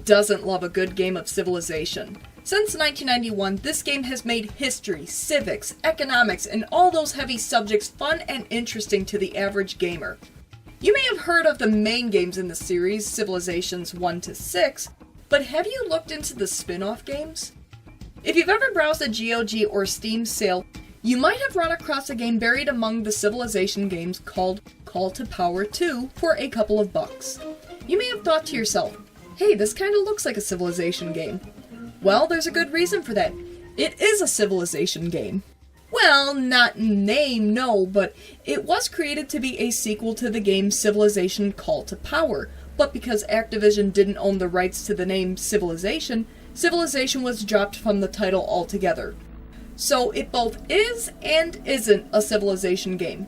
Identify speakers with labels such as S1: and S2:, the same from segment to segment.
S1: doesn't love a good game of Civilization? Since 1991, this game has made history, civics, economics, and all those heavy subjects fun and interesting to the average gamer. You may have heard of the main games in the series, Civilizations 1 to 6, but have you looked into the spin-off games? If you've ever browsed a GOG or Steam sale, you might have run across a game buried among the Civilization games called Call to Power 2 for a couple of bucks. You may have thought to yourself, hey, this kinda looks like a Civilization game. Well, there's a good reason for that. It is a Civilization game. Well, not in name, no, but it was created to be a sequel to the game Civilization Call to Power, but because Activision didn't own the rights to the name Civilization, Civilization was dropped from the title altogether. So it both is and isn't a Civilization game.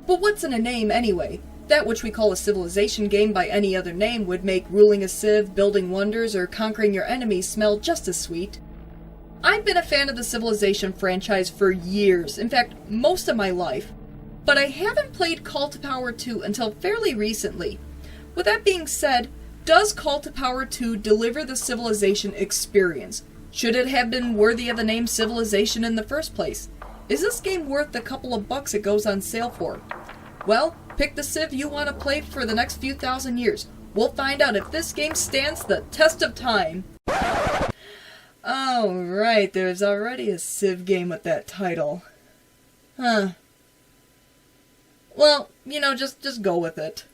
S1: But what's in a name anyway? That which we call a Civilization game by any other name would make ruling a civ, building wonders, or conquering your enemies smell just as sweet. I've been a fan of the Civilization franchise for years, in fact, most of my life, but I haven't played Call to Power 2 until fairly recently. With that being said, does Call to Power 2 deliver the Civilization experience? Should it have been worthy of the name Civilization in the first place? Is this game worth the couple of bucks it goes on sale for? Well, pick the civ you want to play for the next few thousand years. We'll find out if this game stands the test of time. Oh, right, there's already a civ game with that title. Huh. Well, just go with it.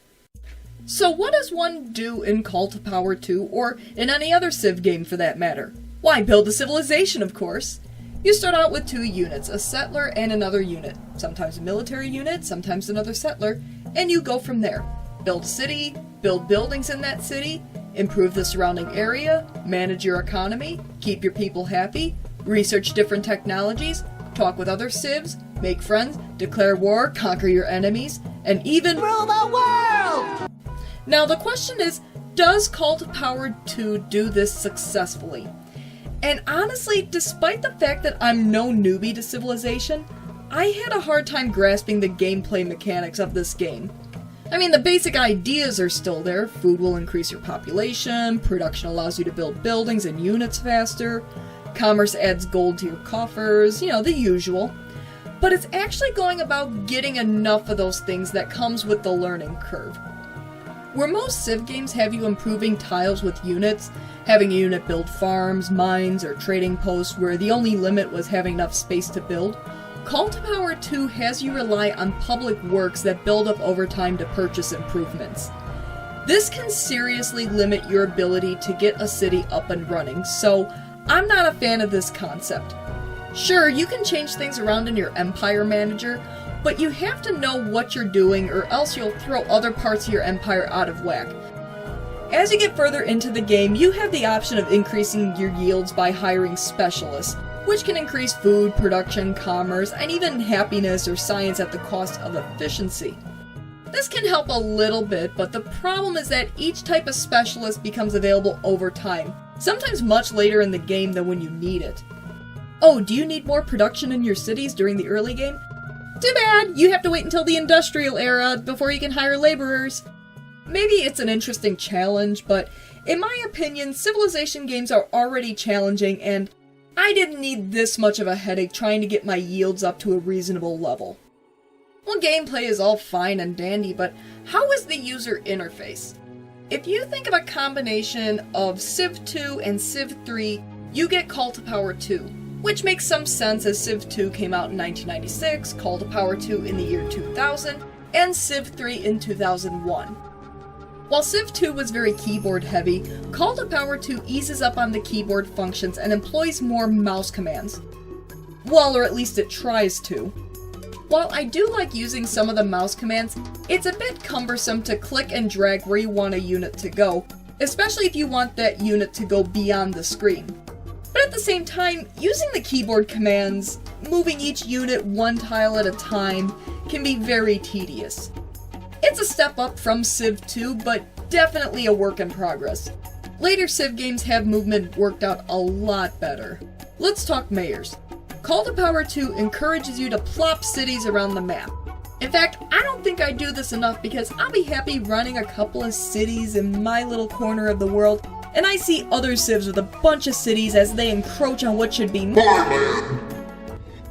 S1: So what does one do in Call to Power 2, or in any other civ game for that matter? Why, build a civilization, of course. You start out with 2 units, a settler and another unit. Sometimes a military unit, sometimes another settler, and you go from there. Build a city, build buildings in that city, improve the surrounding area, manage your economy, keep your people happy, research different technologies, talk with other civs, make friends, declare war, conquer your enemies, and even rule the world! Now the question is, does Call to Power 2 do this successfully? And honestly, despite the fact that I'm no newbie to Civilization, I had a hard time grasping the gameplay mechanics of this game. I mean, the basic ideas are still there. Food will increase your population, production allows you to build buildings and units faster, commerce adds gold to your coffers, the usual. But it's actually going about getting enough of those things that comes with the learning curve. Where most civ games have you improving tiles with units, having a unit build farms, mines, or trading posts where the only limit was having enough space to build, Call to Power 2 has you rely on public works that build up over time to purchase improvements. This can seriously limit your ability to get a city up and running, so I'm not a fan of this concept. Sure, you can change things around in your Empire Manager, but you have to know what you're doing or else you'll throw other parts of your empire out of whack. As you get further into the game, you have the option of increasing your yields by hiring specialists, which can increase food, production, commerce, and even happiness or science at the cost of efficiency. This can help a little bit, but the problem is that each type of specialist becomes available over time, sometimes much later in the game than when you need it. Oh, do you need more production in your cities during the early game? Too bad! You have to wait until the industrial era before you can hire laborers. Maybe it's an interesting challenge, but in my opinion, Civilization games are already challenging, and I didn't need this much of a headache trying to get my yields up to a reasonable level. Well, gameplay is all fine and dandy, but how is the user interface? If you think of a combination of Civ 2 and Civ 3, you get Call to Power 2. Which makes some sense as Civ 2 came out in 1996, Call to Power 2 in the year 2000, and Civ 3 in 2001. While Civ 2 was very keyboard heavy, Call to Power 2 eases up on the keyboard functions and employs more mouse commands. Well, or at least it tries to. While I do like using some of the mouse commands, it's a bit cumbersome to click and drag where you want a unit to go, especially if you want that unit to go beyond the screen. But at the same time, using the keyboard commands, moving each unit one tile at a time, can be very tedious. It's a step up from Civ 2, but definitely a work in progress. Later Civ games have movement worked out a lot better. Let's talk mayors. Call to Power 2 encourages you to plop cities around the map. In fact, I don't think I do this enough because I'll be happy running a couple of cities in my little corner of the world, and I see other civs with a bunch of cities as they encroach on what should be
S2: Farmland!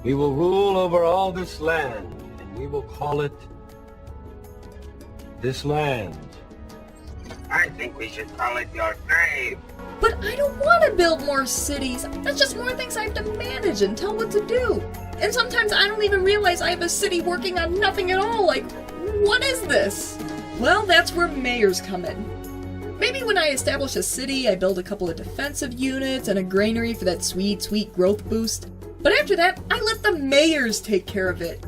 S3: We will rule over all this land, and we will call it this land.
S4: I think we should call it your grave.
S1: But I don't want to build more cities. That's just more things I have to manage and tell what to do. And sometimes I don't even realize I have a city working on nothing at all. Like, what is this? Well, that's where mayors come in. Maybe when I establish a city, I build a couple of defensive units and a granary for that sweet, sweet growth boost. But after that, I let the mayors take care of it.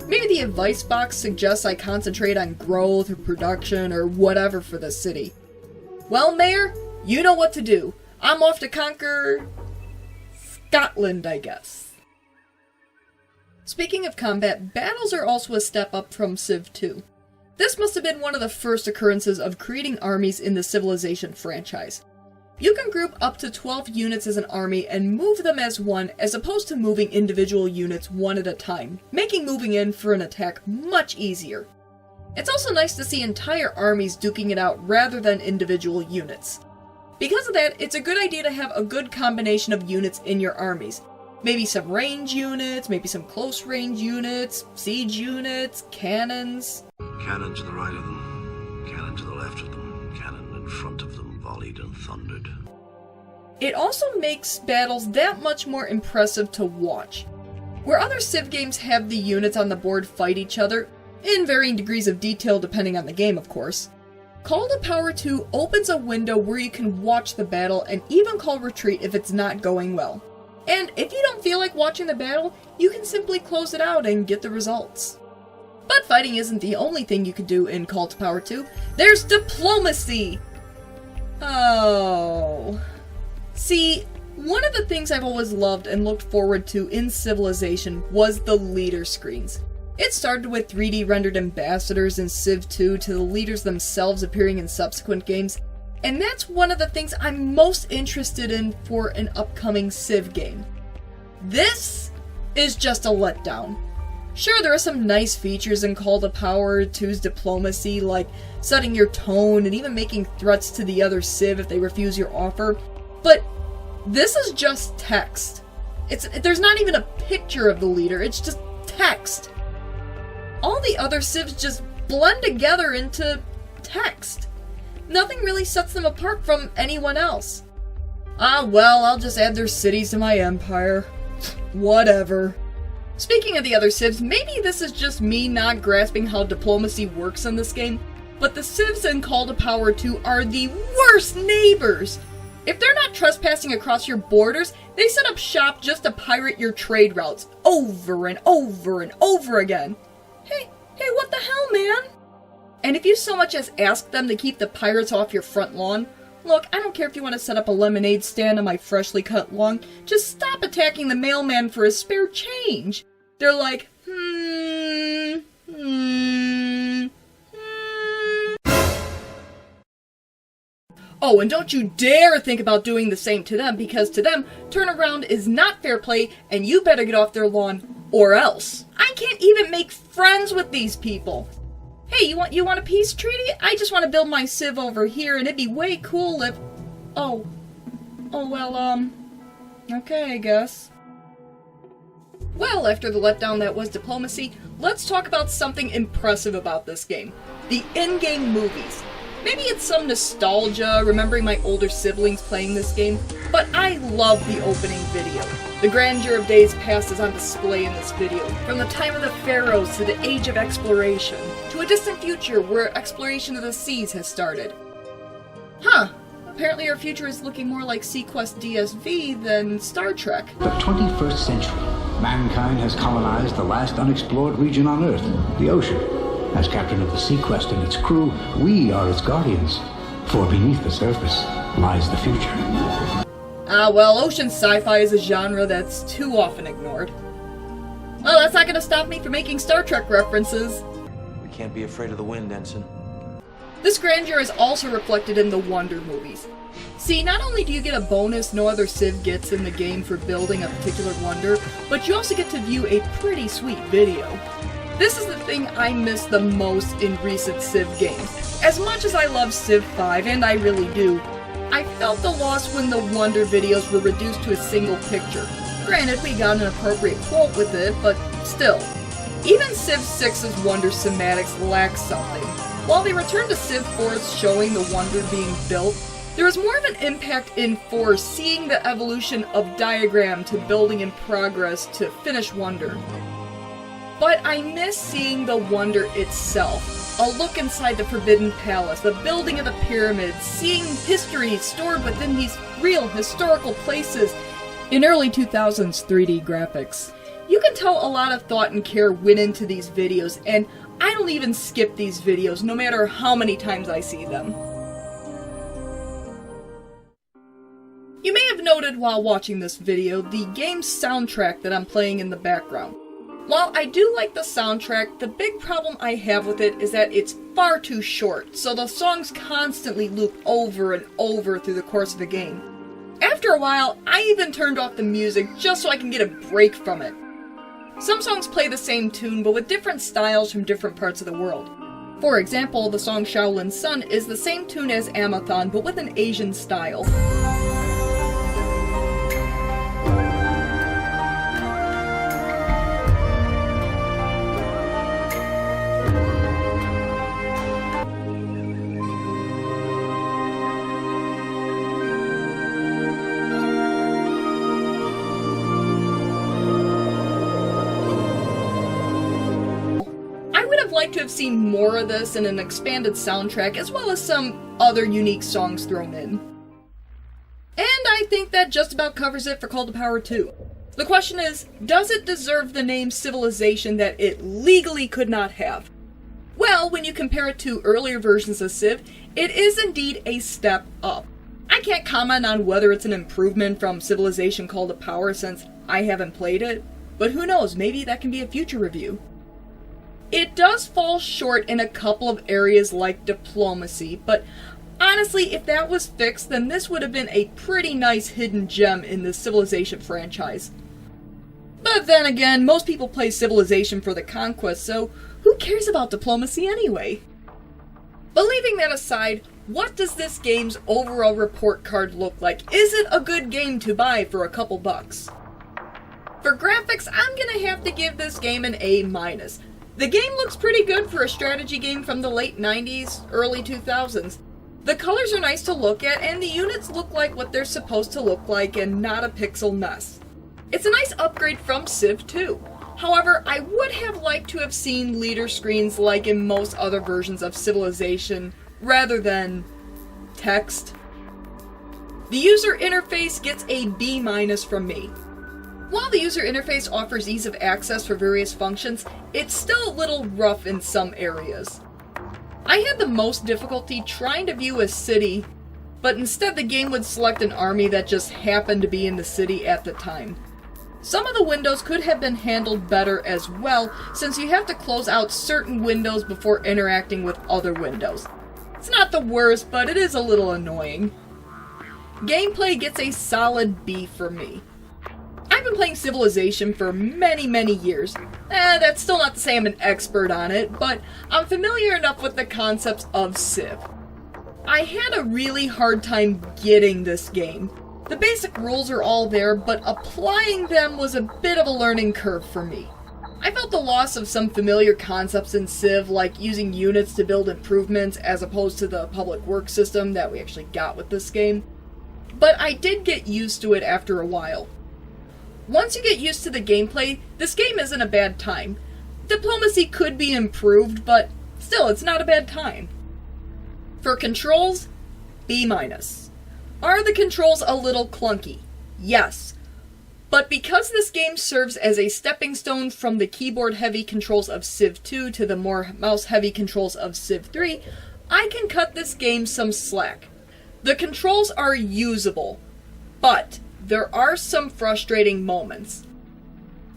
S1: Maybe the advice box suggests I concentrate on growth or production or whatever for the city. Well, Mayor, you know what to do. I'm off to conquer Scotland, I guess. Speaking of combat, battles are also a step up from Civ 2. This must have been one of the first occurrences of creating armies in the Civilization franchise. You can group up to 12 units as an army and move them as one, as opposed to moving individual units one at a time, making moving in for an attack much easier. It's also nice to see entire armies duking it out rather than individual units. Because of that, it's a good idea to have a good combination of units in your armies. Maybe some range units, maybe some close range units, siege units, cannons.
S5: Cannon to the right of them, cannon to the left of them, cannon in front of them, volleyed and thundered.
S1: It also makes battles that much more impressive to watch. Where other Civ games have the units on the board fight each other, in varying degrees of detail depending on the game of course, Call to Power 2 opens a window where you can watch the battle and even call retreat if it's not going well. And if you don't feel like watching the battle, you can simply close it out and get the results. But fighting isn't the only thing you can do in Call to Power 2. There's diplomacy! Oh. See, one of the things I've always loved and looked forward to in Civilization was the leader screens. It started with 3D rendered ambassadors in Civ 2 to the leaders themselves appearing in subsequent games, and that's one of the things I'm most interested in for an upcoming Civ game. This is just a letdown. Sure, there are some nice features in Call to Power 2's diplomacy, like setting your tone and even making threats to the other Civ if they refuse your offer, but this is just text. There's not even a picture of the leader, it's just text. All the other Civs just blend together into text. Nothing really sets them apart from anyone else. Ah, well, I'll just add their cities to my empire. Whatever. Speaking of the other Civs, maybe this is just me not grasping how diplomacy works in this game, but the Civs in Call to Power 2 are the worst neighbors! If they're not trespassing across your borders, they set up shop just to pirate your trade routes, over and over and over again. Hey, what the hell, man? And if you so much as ask them to keep the pirates off your front lawn, look, I don't care if you want to set up a lemonade stand on my freshly cut lawn, just stop attacking the mailman for his spare change. They're like, Oh, and don't you dare think about doing the same to them, because to them, turnaround is not fair play, and you better get off their lawn, or else. I can't even make friends with these people. Hey, you want a peace treaty? I just want to build my Civ over here, and it'd be way cool if... Oh, well, okay, I guess. Well, after the letdown that was diplomacy, let's talk about something impressive about this game. The InGame Movies. Maybe it's some nostalgia, remembering my older siblings playing this game, but I love the opening video. The grandeur of days past is on display in this video, from the time of the pharaohs to the age of exploration, to a distant future where exploration of the seas has started. Huh, apparently our future is looking more like Seaquest DSV than Star Trek.
S6: The 21st century, mankind has colonized the last unexplored region on Earth, the ocean. As captain of the Seaquest and its crew, we are its guardians, for beneath the surface lies the future.
S1: Well, ocean sci-fi is a genre that's too often ignored. Well, that's not gonna stop me from making Star Trek references.
S7: We can't be afraid of the wind, Ensign.
S1: This grandeur is also reflected in the Wonder movies. See, not only do you get a bonus no other Civ gets in the game for building a particular wonder, but you also get to view a pretty sweet video. This is the thing I miss the most in recent Civ games. As much as I love Civ 5, and I really do, I felt the loss when the Wonder videos were reduced to a single picture. Granted, we got an appropriate quote with it, but still. Even Civ 6's Wonder cinematics lack something. While they returned to Civ 4's showing the Wonder being built, there was more of an impact in 4 seeing the evolution of diagram to building in progress to finish Wonder. But I miss seeing the Wonder itself. A look inside the Forbidden Palace, the building of the pyramids, seeing history stored within these real historical places in early 2000s 3D graphics. You can tell a lot of thought and care went into these videos, and I don't even skip these videos no matter how many times I see them. You may have noted while watching this video the game's soundtrack that I'm playing in the background. While I do like the soundtrack, the big problem I have with it is that it's far too short, so the songs constantly loop over and over through the course of the game. After a while, I even turned off the music just so I can get a break from it. Some songs play the same tune, but with different styles from different parts of the world. For example, the song Shaolin Sun is the same tune as Amathon, but with an Asian style. Like to have seen more of this in an expanded soundtrack, as well as some other unique songs thrown in. And I think that just about covers it for Call to Power 2. The question is, does it deserve the name Civilization that it legally could not have? Well, when you compare it to earlier versions of Civ, it is indeed a step up. I can't comment on whether it's an improvement from Civilization Call to Power since I haven't played it, but who knows, maybe that can be a future review. It does fall short in a couple of areas like diplomacy, but honestly, if that was fixed, then this would have been a pretty nice hidden gem in the Civilization franchise. But then again, most people play Civilization for the conquest, so who cares about diplomacy anyway? But leaving that aside, what does this game's overall report card look like? Is it a good game to buy for a couple bucks? For graphics, I'm gonna have to give this game an A-. The game looks pretty good for a strategy game from the late 90s, early 2000s. The colors are nice to look at, and the units look like what they're supposed to look like and not a pixel mess. It's a nice upgrade from Civ 2. However, I would have liked to have seen leader screens like in most other versions of Civilization, rather than text. The user interface gets a B- from me. While the user interface offers ease of access for various functions, it's still a little rough in some areas. I had the most difficulty trying to view a city, but instead the game would select an army that just happened to be in the city at the time. Some of the windows could have been handled better as well, since you have to close out certain windows before interacting with other windows. It's not the worst, but it is a little annoying. Gameplay gets a solid B for me. I've been playing Civilization for many years. That's still not to say I'm an expert on it, but I'm familiar enough with the concepts of Civ. I had a really hard time getting this game. The basic rules are all there, but applying them was a bit of a learning curve for me. I felt the loss of some familiar concepts in Civ, like using units to build improvements as opposed to the public work system that we actually got with this game. But I did get used to it after a while. Once you get used to the gameplay, this game isn't a bad time. Diplomacy could be improved, but still, it's not a bad time. For controls, B-. Are the controls a little clunky? Yes. But because this game serves as a stepping stone from the keyboard-heavy controls of Civ 2 to the more mouse-heavy controls of Civ 3, I can cut this game some slack. The controls are usable, but there are some frustrating moments.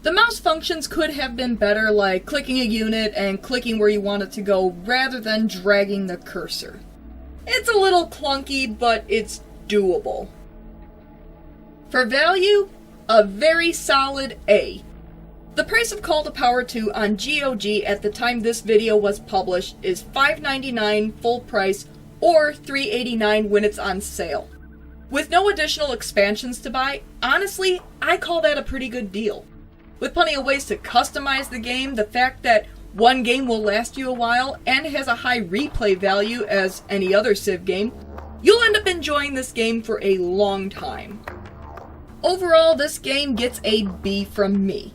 S1: The mouse functions could have been better, like clicking a unit and clicking where you want it to go rather than dragging the cursor. It's a little clunky, but it's doable. For value, a very solid A. The price of Call to Power 2 on GOG at the time this video was published is $5.99 full price or $3.89 when it's on sale. With no additional expansions to buy, honestly, I call that a pretty good deal. With plenty of ways to customize the game, the fact that one game will last you a while and has a high replay value as any other Civ game, you'll end up enjoying this game for a long time. Overall, this game gets a B from me.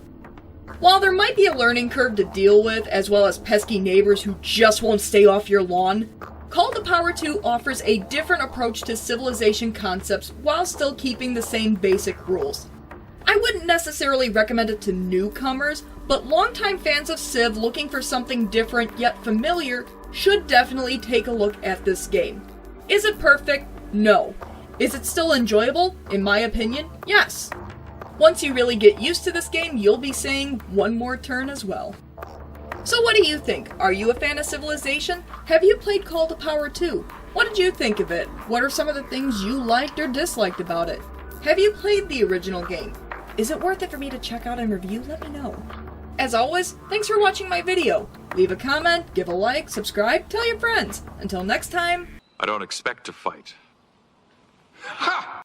S1: While there might be a learning curve to deal with, as well as pesky neighbors who just won't stay off your lawn, Call to Power 2 offers a different approach to civilization concepts while still keeping the same basic rules. I wouldn't necessarily recommend it to newcomers, but longtime fans of Civ looking for something different yet familiar should definitely take a look at this game. Is it perfect? No. Is it still enjoyable? In my opinion, yes. Once you really get used to this game, you'll be saying one more turn as well. So what do you think? Are you a fan of Civilization? Have you played Call to Power 2? What did you think of it? What are some of the things you liked or disliked about it? Have you played the original game? Is it worth it for me to check out and review? Let me know. As always, thanks for watching my video. Leave a comment, give a like, subscribe, tell your friends. Until next time.
S2: I don't expect to fight. Ha!